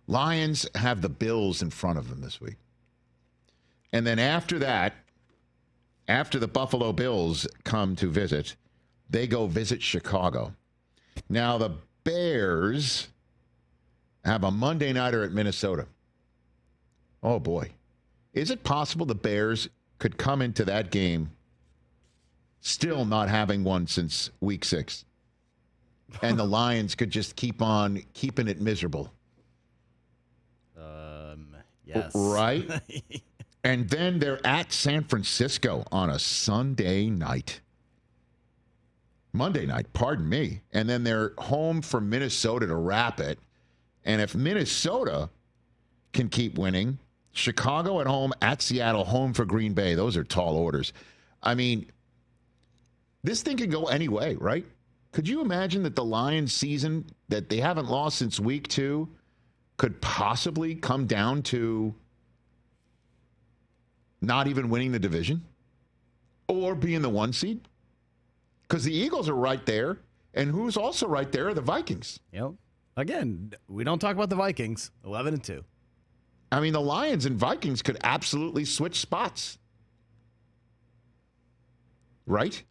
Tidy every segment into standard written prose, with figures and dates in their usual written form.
Lions have the Bills in front of them this week. And then after that, after the Buffalo Bills come to visit, they go visit Chicago. Now, the Bears have a Monday nighter at Minnesota. Oh, boy. Is it possible the Bears could come into that game still not having won since week 6? And the Lions could just keep on keeping it miserable? Yes. Right? And then they're at San Francisco on a Sunday night. Monday night, pardon me. And then they're home for Minnesota to wrap it. And if Minnesota can keep winning, Chicago at home, at Seattle, home for Green Bay. Those are tall orders. I mean, this thing could go any way, right? Could you imagine that the Lions season that they haven't lost since week 2 could possibly come down to not even winning the division or being the 1 seed? Because the Eagles are right there, and who's also right there are the Vikings. Yep. Again, we don't talk about the Vikings, 11-2. I mean, the Lions and Vikings could absolutely switch spots. Right?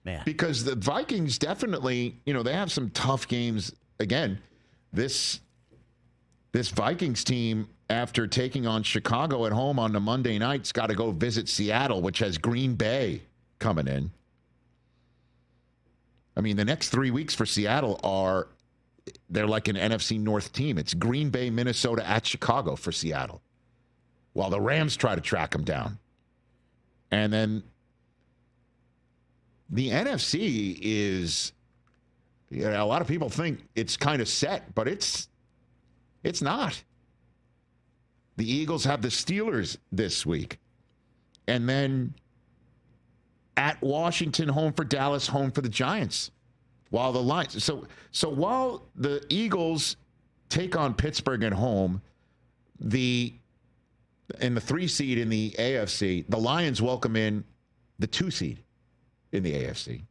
Man. Because the Vikings definitely, they have some tough games. Again, this Vikings team, after taking on Chicago at home on the Monday night's got to go visit Seattle, which has Green Bay coming in. I mean, the next 3 weeks for Seattle they're like an NFC North team. It's Green Bay, Minnesota, at Chicago for Seattle, while the Rams try to track them down. And then the NFC is, a lot of people think it's kind of set, but it's not. The Eagles have the Steelers this week. And then at Washington, home for Dallas, home for the Giants. While the Lions, so while the Eagles take on Pittsburgh at home, in the 3 seed in the AFC, the Lions welcome in the 2 seed in the AFC.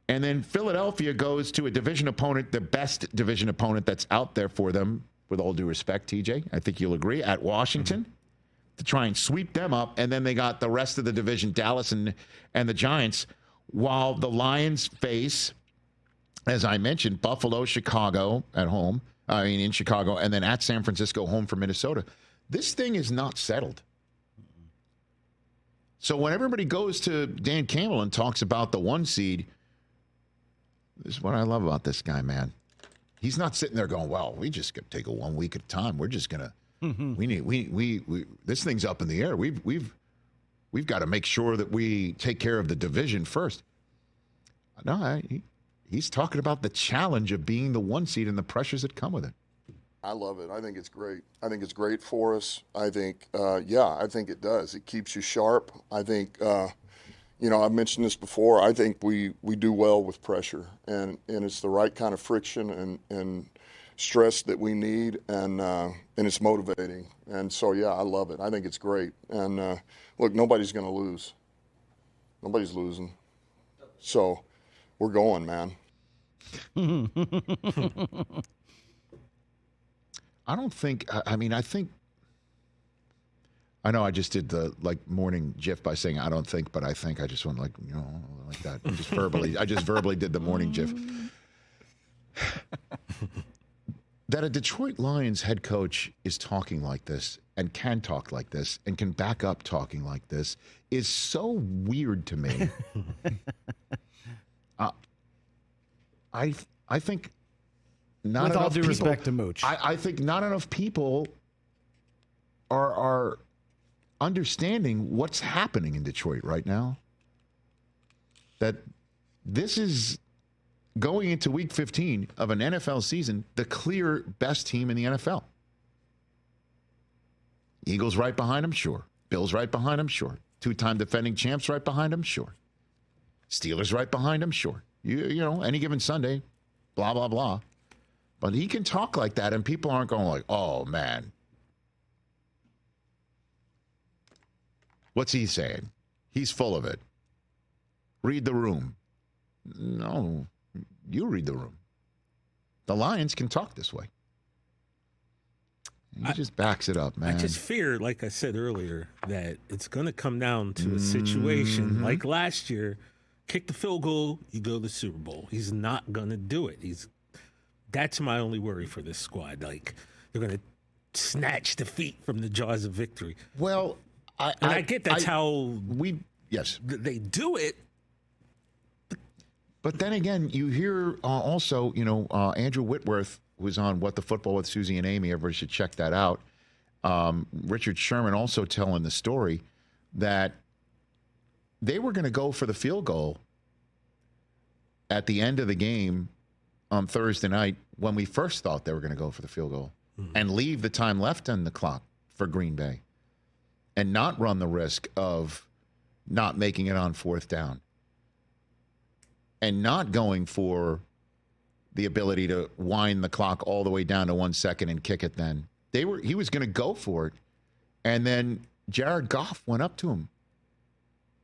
And then Philadelphia goes to a division opponent, the best division opponent that's out there for them, with all due respect, TJ, I think you'll agree, at Washington, to try and sweep them up. And then they got the rest of the division, Dallas and the Giants, while the Lions face, as I mentioned, Buffalo, Chicago at home, in Chicago, and then at San Francisco, home for Minnesota. This thing is not settled. So when everybody goes to Dan Campbell and talks about the 1 seed, this is what I love about this guy, man. He's not sitting there going, well, we just got to take it 1 week at a time. We're just going to, this thing's up in the air. We've got to make sure that we take care of the division first. No, he's talking about the challenge of being the 1 seed and the pressures that come with it. I love it. I think it's great. I think it's great for us. I think, I think it does. It keeps you sharp. I think, I've mentioned this before. I think we do well with pressure, and it's the right kind of friction and stress that we need, and it's motivating. And so, I love it. I think it's great. And look, nobody's going to lose. Nobody's losing. So we're going, man. I don't think, I know I just did the morning GIF by saying I don't think, but I think. I just went like that. I just verbally did the morning GIF. That a Detroit Lions head coach is talking like this and can talk like this and can back up talking like this is so weird to me. I think not with enough all due people, respect to Mooch. I think not enough people are understanding what's happening in Detroit right now. That this is going into week 15 of an NFL season, the clear best team in the NFL. Eagles right behind them, sure. Bills right behind them, sure. 2-time defending champs right behind them, sure. Steelers right behind them, sure. You know, any given Sunday, blah, blah, blah. But he can talk like that, and people aren't going like, oh, man. What's he saying? He's full of it. Read the room. No, you read the room. The Lions can talk this way. he just backs it up, man. I just fear, like I said earlier, that it's going to come down to a situation like last year. Kick the field goal, you go to the Super Bowl. He's not going to do it. That's my only worry for this squad. Like, they're going to snatch defeat from the jaws of victory. Well, I get that's how yes, they do it. but then again, you hear also, Andrew Whitworth was on What the Football with Susie and Amy. Everybody should check that out. Richard Sherman also telling the story that they were going to go for the field goal at the end of the game on Thursday night when we first thought they were going to go for the field goal and leave the time left on the clock for Green Bay and not run the risk of not making it on fourth down and not going for the ability to wind the clock all the way down to 1 second and kick it then. He was going to go for it, and then Jared Goff went up to him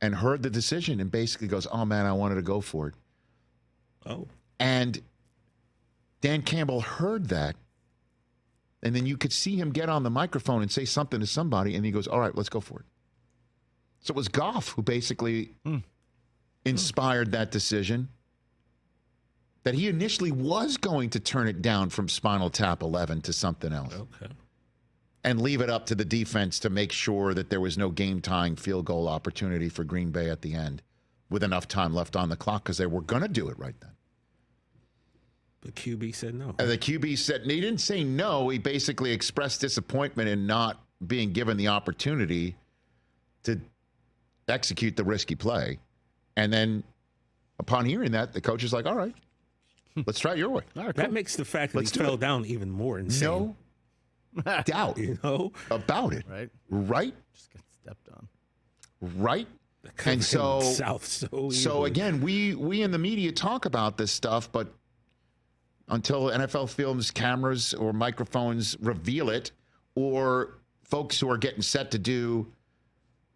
and heard the decision and basically goes, oh, man, I wanted to go for it. Oh. And Dan Campbell heard that, and then you could see him get on the microphone and say something to somebody, and he goes, all right, let's go for it. So it was Goff who basically inspired that decision, that he initially was going to turn it down from Spinal Tap 11 to something else. Okay. And leave it up to the defense to make sure that there was no game-tying field goal opportunity for Green Bay at the end with enough time left on the clock because they were going to do it right then. The QB said no. And the QB said, he didn't say no. He basically expressed disappointment in not being given the opportunity to execute the risky play. And then upon hearing that, the coach is like, all right, let's try it your way. All right, That makes the fact that he fell down even more insane. No doubt about it. Right? Just get stepped on. Right? And so, South so again, we in the media talk about this stuff, but until NFL Films cameras or microphones reveal it, or folks who are getting set to do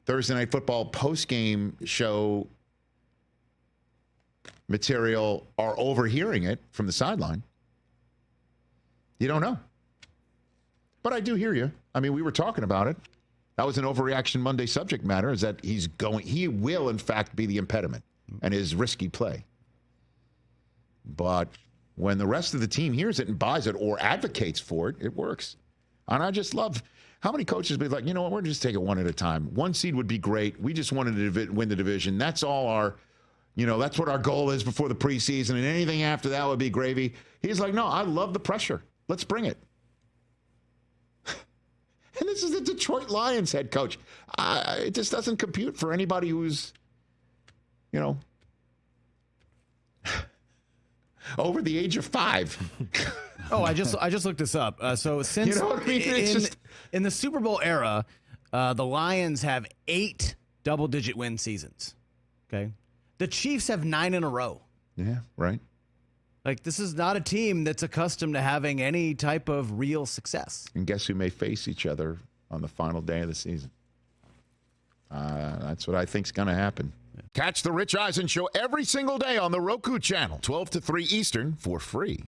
Thursday Night Football post-game show material are overhearing it from the sideline, you don't know. But I do hear you. I mean, we were talking about it. That was an Overreaction Monday subject matter, is that he will, in fact, be the impediment and his risky play. But when the rest of the team hears it and buys it or advocates for it, it works. And I just love how many coaches be like, you know what, we're just taking it one at a time. One seed would be great. We just wanted to win the division. That's all that's what our goal is before the preseason, and anything after that would be gravy. He's like, no, I love the pressure. Let's bring it. And this is the Detroit Lions head coach. It just doesn't compute for anybody who's, over the age of 5. Oh, I just looked this up. So since in the Super Bowl era, the Lions have 8 double-digit win seasons. Okay, the Chiefs have 9 in a row. Yeah, right. Like, this is not a team that's accustomed to having any type of real success. And guess who may face each other on the final day of the season? That's what I think is going to happen. Catch the Rich Eisen Show every single day on the Roku Channel, 12 to 3 Eastern, for free.